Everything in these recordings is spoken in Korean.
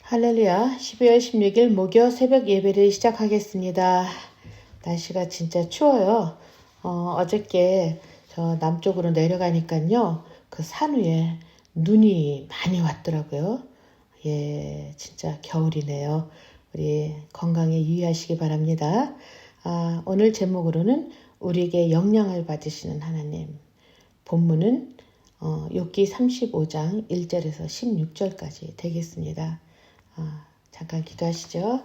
할렐루야, 12월 16일 목요 새벽 예배를 시작하겠습니다. 날씨가 진짜 추워요. 어저께 저 남쪽으로 내려가니까요. 그 산 위에 눈이 많이 왔더라고요. 예, 진짜 겨울이네요. 우리 건강에 유의하시기 바랍니다. 오늘 제목으로는 우리에게 영향을 받으시는 하나님. 본문은 욥기 35장 1절에서 16절까지 되겠습니다. 잠깐 기도하시죠.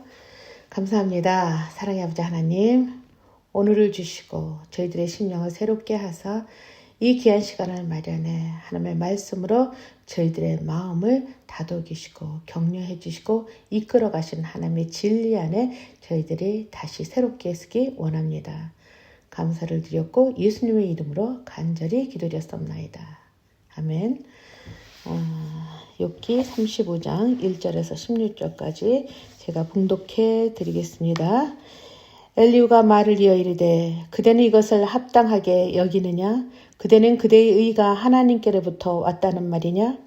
감사합니다. 사랑의 아버지 하나님, 오늘을 주시고 저희들의 심령을 새롭게 하사 이 귀한 시간을 마련해 하나님의 말씀으로 저희들의 마음을 다독이시고 격려해 주시고 이끌어 가신 하나님의 진리 안에 저희들이 다시 새롭게 쓰기 원합니다. 감사를 드렸고 예수님의 이름으로 간절히 기도드렸습니다. 아멘. 욥기 35장 1절에서 16절까지 제가 봉독해 드리겠습니다. 엘리후가 말을 이어 이르되 그대는 이것을 합당하게 여기느냐? 그대는 그대의 의가 하나님께로부터 왔다는 말이냐?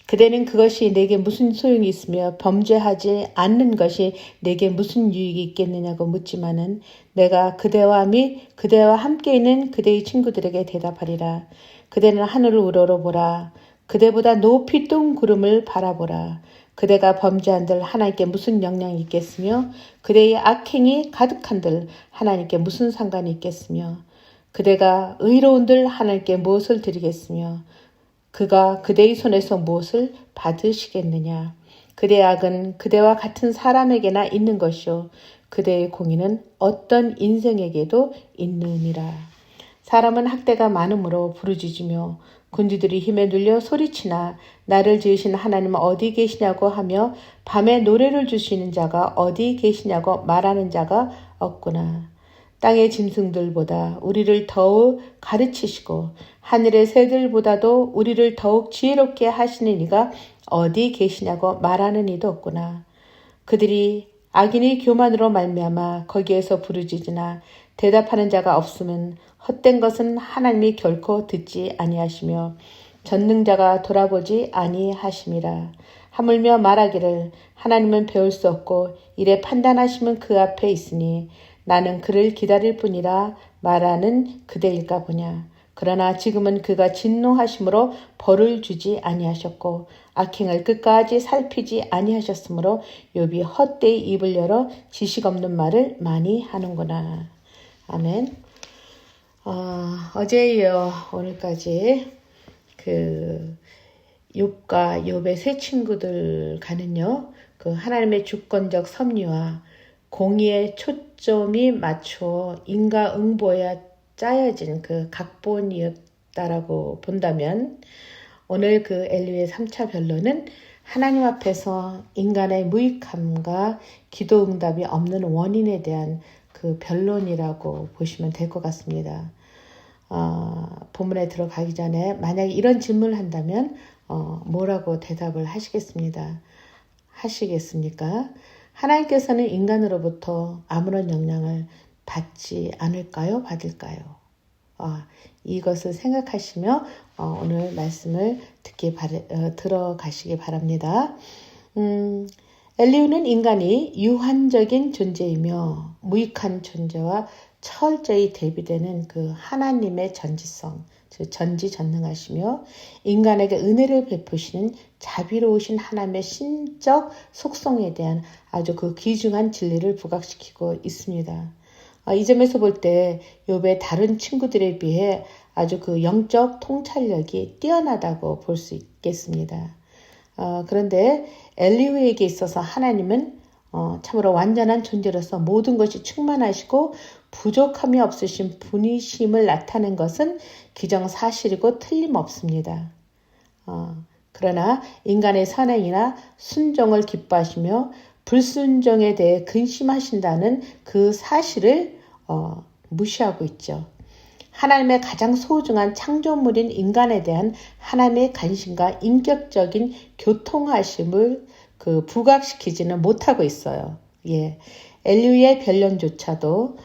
그대는 그것이 내게 무슨 소용이 있으며 범죄하지 않는 것이 내게 무슨 유익이 있겠느냐고 묻지만은 내가 그대와 및 그대와 함께 있는 그대의 친구들에게 대답하리라. 그대는 하늘을 우러러보라. 그대보다 높이 뜬 구름을 바라보라. 그대가 범죄한들 하나님께 무슨 영향이 있겠으며 그대의 악행이 가득한들 하나님께 무슨 상관이 있겠으며 그대가 의로운들 하나님께 무엇을 드리겠으며 그가 그대의 손에서 무엇을 받으시겠느냐. 그대의 악은 그대와 같은 사람에게나 있는 것이요 그대의 공의는 어떤 인생에게도 있느니라. 사람은 학대가 많음으로 부르짖으며 군주들이 힘에 눌려 소리치나 나를 지으신 하나님은 어디 계시냐고 하며 밤에 노래를 주시는 자가 어디 계시냐고 말하는 자가 없구나. 땅의 짐승들보다 우리를 더욱 가르치시고 하늘의 새들보다도 우리를 더욱 지혜롭게 하시는 이가 어디 계시냐고 말하는 이도 없구나. 그들이 악인의 교만으로 말미암아 거기에서 부르짖으나 대답하는 자가 없으면 헛된 것은 하나님이 결코 듣지 아니하시며 전능자가 돌아보지 아니하심이라. 하물며 말하기를 하나님은 배울 수 없고 이래 판단하시면 그 앞에 있으니 나는 그를 기다릴 뿐이라 말하는 그대일까 보냐. 그러나 지금은 그가 진노하심으로 벌을 주지 아니하셨고 악행을 끝까지 살피지 아니하셨으므로 욥이 헛되이 입을 열어 지식 없는 말을 많이 하는구나. 아멘. 어제 이어 오늘까지 그 욥과 욥의 세 친구들 간은요, 그 하나님의 주권적 섭리와 공의의 초점이 맞춰 인과응보에 짜여진 그 각본이었다라고 본다면 오늘 그 엘리후의 3차 변론은 하나님 앞에서 인간의 무익함과 기도 응답이 없는 원인에 대한 그 변론이라고 보시면 될 것 같습니다. 본문에 들어가기 전에 만약에 이런 질문을 한다면 뭐라고 대답을 하시겠습니까? 하나님께서는 인간으로부터 아무런 영향을 받지 않을까요? 받을까요? 이것을 생각하시며 오늘 말씀을 들어가시기 바랍니다. 엘리후는 인간이 유한적인 존재이며 무익한 존재와 철저히 대비되는 그 하나님의 전지성, 즉 전지전능하시며 인간에게 은혜를 베푸시는 자비로우신 하나님의 신적 속성에 대한 아주 그 귀중한 진리를 부각시키고 있습니다. 이 점에서 볼 때 욥의 다른 친구들에 비해 아주 그 영적 통찰력이 뛰어나다고 볼 수 있겠습니다. 그런데 엘리후에게 있어서 하나님은 참으로 완전한 존재로서 모든 것이 충만하시고 부족함이 없으신 분이심을 나타낸 것은 기정사실이고 틀림없습니다. 그러나 인간의 선행이나 순종을 기뻐하시며 불순종에 대해 근심하신다는 그 사실을 무시하고 있죠. 하나님의 가장 소중한 창조물인 인간에 대한 하나님의 관심과 인격적인 교통하심을 부각시키지는 못하고 있어요. 엘리후의 변론조차도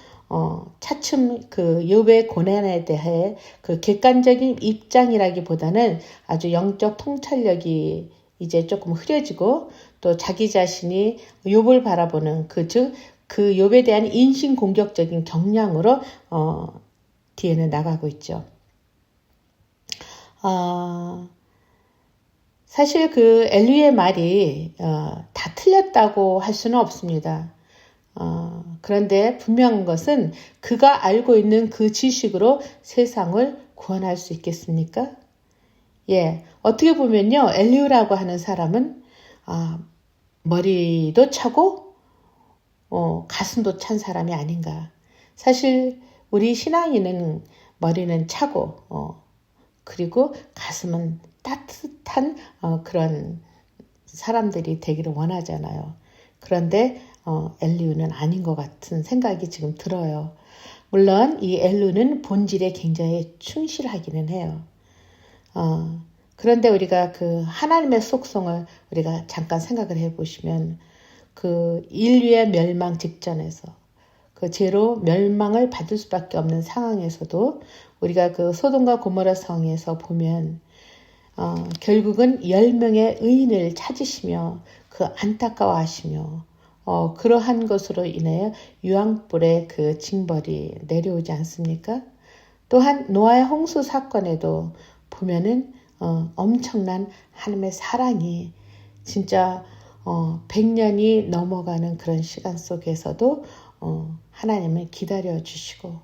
차츰 욥의 고난에 대해 그 객관적인 입장이라기보다는 아주 영적 통찰력이 이제 조금 흐려지고 또 자기 자신이 욥을 바라보는 그 욥에 대한 인신공격적인 경향으로 뒤에는 나가고 있죠. 사실 그 엘리의 말이 다 틀렸다고 할 수는 없습니다. 그런데 분명한 것은 그가 알고 있는 그 지식으로 세상을 구원할 수 있겠습니까? 예, 어떻게 보면요, 엘리후라고 하는 사람은 머리도 차고 가슴도 찬 사람이 아닌가. 사실 우리 신앙인은 머리는 차고 그리고 가슴은 따뜻한 그런 사람들이 되기를 원하잖아요. 그런데 엘리후는 아닌 것 같은 생각이 지금 들어요. 물론 이 엘리후는 본질에 굉장히 충실하기는 해요. 그런데 우리가 그 하나님의 속성을 우리가 잠깐 생각을 해보시면 그 인류의 멸망 직전에서 그 죄로 멸망을 받을 수밖에 없는 상황에서도 우리가 그 소돔과 고모라 성에서 보면 결국은 10명의 의인을 찾으시며 그 안타까워하시며 그러한 것으로 인해 유황불의 그 징벌이 내려오지 않습니까? 또한 노아의 홍수 사건에도 보면은 엄청난 하나님의 사랑이 진짜 100년이 넘어가는 그런 시간 속에서도 하나님을 기다려 주시고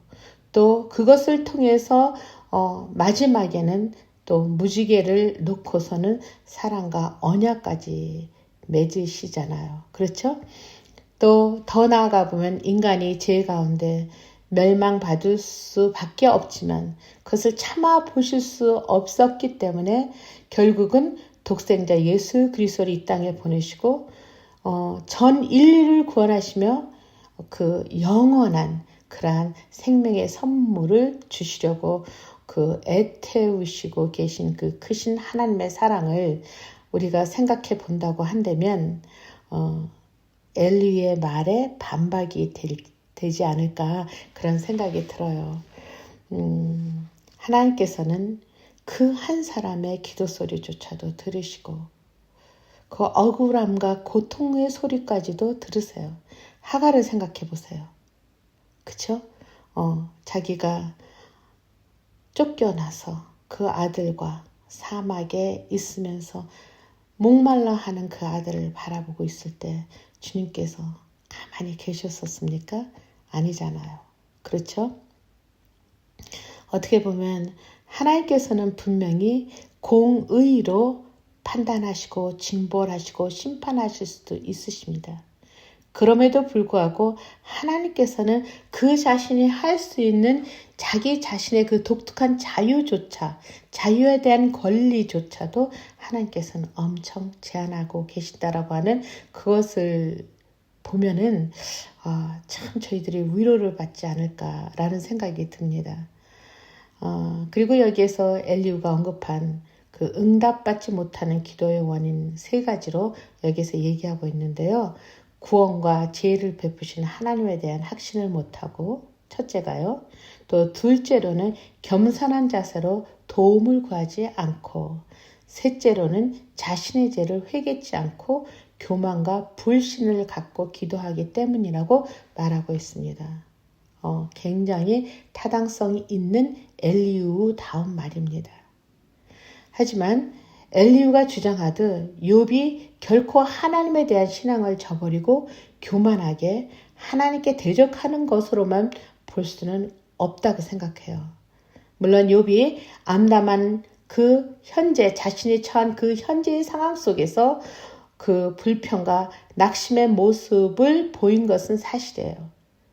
또 그것을 통해서 마지막에는 또 무지개를 놓고서는 사랑과 언약까지 맺으시잖아요. 그렇죠? 또 더 나아가 보면 인간이 죄 가운데 멸망받을 수밖에 없지만 그것을 참아 보실 수 없었기 때문에 결국은 독생자 예수 그리스도를 이 땅에 보내시고 전 인류를 구원하시며 그 영원한 그러한 생명의 선물을 주시려고 그 애태우시고 계신 그 크신 하나님의 사랑을 우리가 생각해 본다고 한다면 엘리의 말에 반박이 되지 않을까 그런 생각이 들어요. 하나님께서는 그 한 사람의 기도 소리조차도 들으시고 그 억울함과 고통의 소리까지도 들으세요. 하갈을 생각해 보세요. 그쵸? 자기가 쫓겨나서 그 아들과 사막에 있으면서 목말라 하는 그 아들을 바라보고 있을 때 주님께서 가만히 계셨었습니까? 아니잖아요. 그렇죠? 어떻게 보면 하나님께서는 분명히 공의로 판단하시고 징벌하시고 심판하실 수도 있으십니다. 그럼에도 불구하고 하나님께서는 그 자신이 할 수 있는 자기 자신의 그 독특한 자유에 대한 권리조차도 하나님께서는 엄청 제한하고 계신다라고 하는 그것을 보면은 참 저희들이 위로를 받지 않을까라는 생각이 듭니다. 그리고 여기에서 엘리후가 언급한 그 응답받지 못하는 기도의 원인 3가지로 여기서 얘기하고 있는데요. 구원과 지혜를 베푸신 하나님에 대한 확신을 못하고 첫째가요. 또 둘째로는 겸손한 자세로 도움을 구하지 않고 셋째로는 자신의 죄를 회개치 않고 교만과 불신을 갖고 기도하기 때문이라고 말하고 있습니다. 굉장히 타당성이 있는 엘리후 다운 말입니다. 하지만 엘리후가 주장하듯 욥이 결코 하나님에 대한 신앙을 저버리고 교만하게 하나님께 대적하는 것으로만 볼 수는 없다고 생각해요. 물론 욥이 암담한 그 현재 자신이 처한 그 현재의 상황 속에서 그 불평과 낙심의 모습을 보인 것은 사실이에요.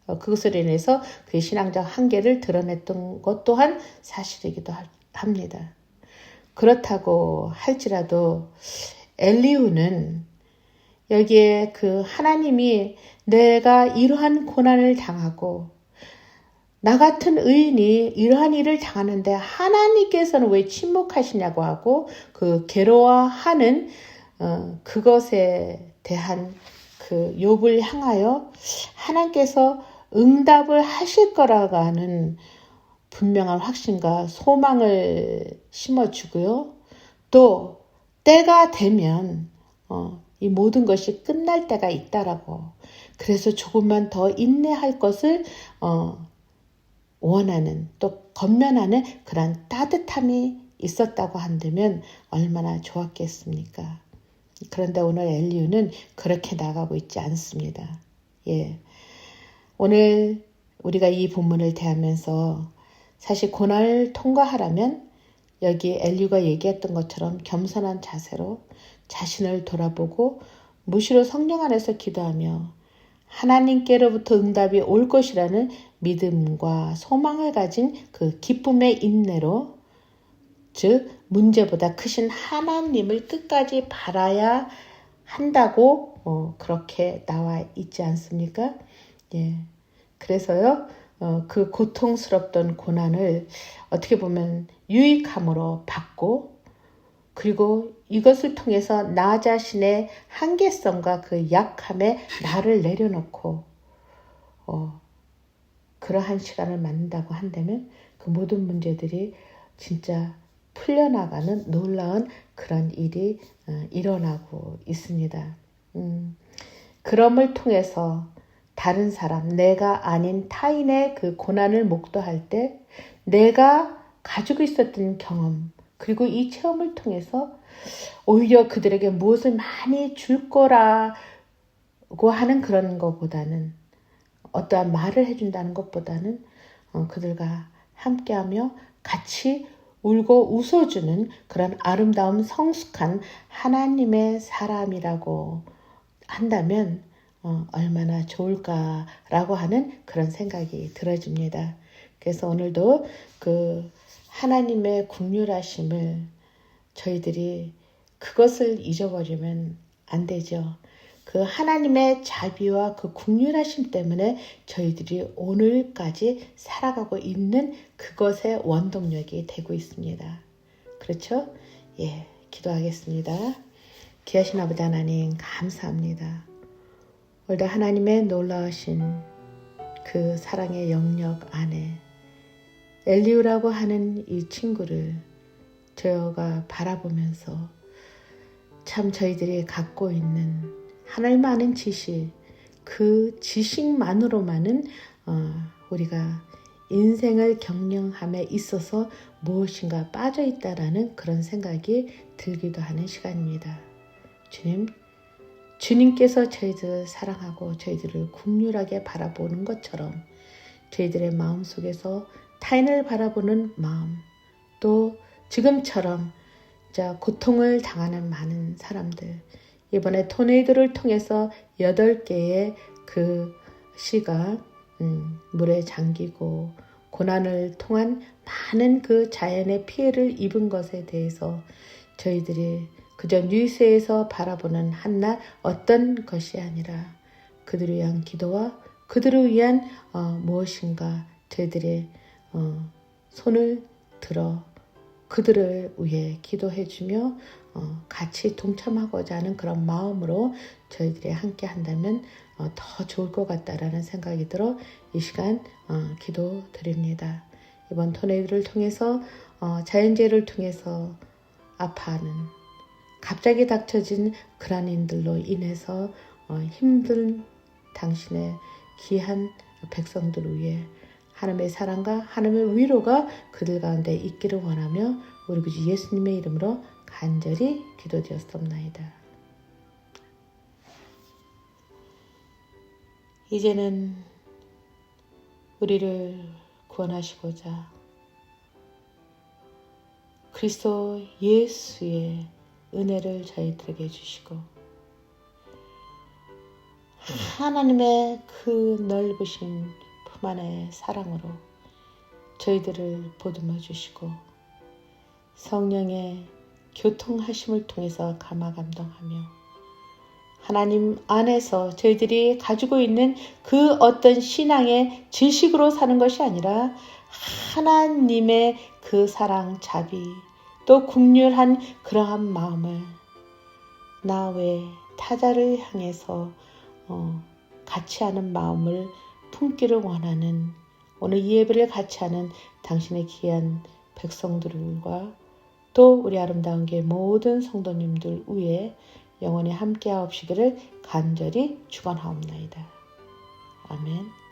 그것으로 인해서 그의 신앙적 한계를 드러냈던 것 또한 사실이기도 합니다. 그렇다고 할지라도 엘리후는 여기에 그 하나님이 내가 이러한 고난을 당하고 나 같은 의인이 이러한 일을 당하는데 하나님께서는 왜 침묵하시냐고 하고 그 괴로워하는 그것에 대한 그 욥을 향하여 하나님께서 응답을 하실 거라고 하는 분명한 확신과 소망을 심어주고요. 또 때가 되면 이 모든 것이 끝날 때가 있다라고. 그래서 조금만 더 인내할 것을 원하는, 또 건면하는 그런 따뜻함이 있었다고 한다면 얼마나 좋았겠습니까? 그런데 오늘 엘리후는 그렇게 나가고 있지 않습니다. 예. 오늘 우리가 이 본문을 대하면서 사실 고난을 통과하려면 여기 엘리후가 얘기했던 것처럼 겸손한 자세로 자신을 돌아보고 무시로 성령 안에서 기도하며 하나님께로부터 응답이 올 것이라는 믿음과 소망을 가진 그 기쁨의 인내로, 즉 문제보다 크신 하나님을 끝까지 바라야 한다고 그렇게 나와 있지 않습니까? 예. 그래서요, 그 고통스럽던 고난을 어떻게 보면 유익함으로 받고, 그리고 이것을 통해서 나 자신의 한계성과 그 약함에 나를 내려놓고 그러한 시간을 만든다고 한다면 그 모든 문제들이 진짜 풀려나가는 놀라운 그런 일이 일어나고 있습니다. 그럼을 통해서 다른 사람, 내가 아닌 타인의 그 고난을 목도할 때 내가 가지고 있었던 경험, 그리고 이 체험을 통해서 오히려 그들에게 무엇을 많이 줄 거라고 하는 그런 것보다는, 어떠한 말을 해준다는 것보다는 그들과 함께하며 같이 울고 웃어주는 그런 아름다움 성숙한 하나님의 사람이라고 한다면 얼마나 좋을까라고 하는 그런 생각이 들어집니다. 그래서 오늘도 그 하나님의 긍휼하심을 저희들이 그것을 잊어버리면 안 되죠. 그 하나님의 자비와 그 긍휼하심 때문에 저희들이 오늘까지 살아가고 있는 그것의 원동력이 되고 있습니다. 그렇죠? 예, 기도하겠습니다. 귀하신 아버지 하나님 감사합니다. 오늘도 하나님의 놀라우신 그 사랑의 영역 안에 엘리후라고 하는 이 친구를 저희가 바라보면서 참 저희들이 갖고 있는 하나님 아는 지식, 그 지식만으로만은 우리가 인생을 경영함에 있어서 무엇인가 빠져있다라는 그런 생각이 들기도 하는 시간입니다. 주님께서 저희들을 사랑하고 저희들을 긍휼하게 바라보는 것처럼 저희들의 마음속에서 타인을 바라보는 마음, 또 지금처럼 고통을 당하는 많은 사람들, 이번에 토네이도를 통해서 8개의 그 시가 물에 잠기고 고난을 통한 많은 그 자연의 피해를 입은 것에 대해서 저희들이 그저 뉴스에서 바라보는 한낱 어떤 것이 아니라 그들을 위한 기도와 그들을 위한 무엇인가 저희들의 손을 들어 그들을 위해 기도해주며 같이 동참하고자 하는 그런 마음으로 저희들이 함께 한다면 더 좋을 것 같다라는 생각이 들어 이 시간 기도드립니다. 이번 토네이도를 통해서 자연재해를 통해서 아파하는, 갑자기 닥쳐진 그란인들로 인해서 힘든 당신의 귀한 백성들을 위해 하나님의 사랑과 하나님의 위로가 그들 가운데 있기를 원하며 우리 구주 예수님의 이름으로 간절히 기도드렸습니다. 이제는 우리를 구원하시고자 그리스도 예수의 은혜를 저희들에게 주시고 하나님의 그 넓으신 품 안의 사랑으로 저희들을 보듬어 주시고 성령의 교통하심을 통해서 감화 감동하며 하나님 안에서 저희들이 가지고 있는 그 어떤 신앙의 지식으로 사는 것이 아니라 하나님의 그 사랑, 자비, 또 긍휼한 그러한 마음을 나 외 타자를 향해서 같이 하는 마음을 품기를 원하는 오늘 이 예배를 같이 하는 당신의 귀한 백성들과 또 우리 아름다운 교회 모든 성도님들 위에 영원히 함께하옵시기를 간절히 축원하옵나이다. 아멘.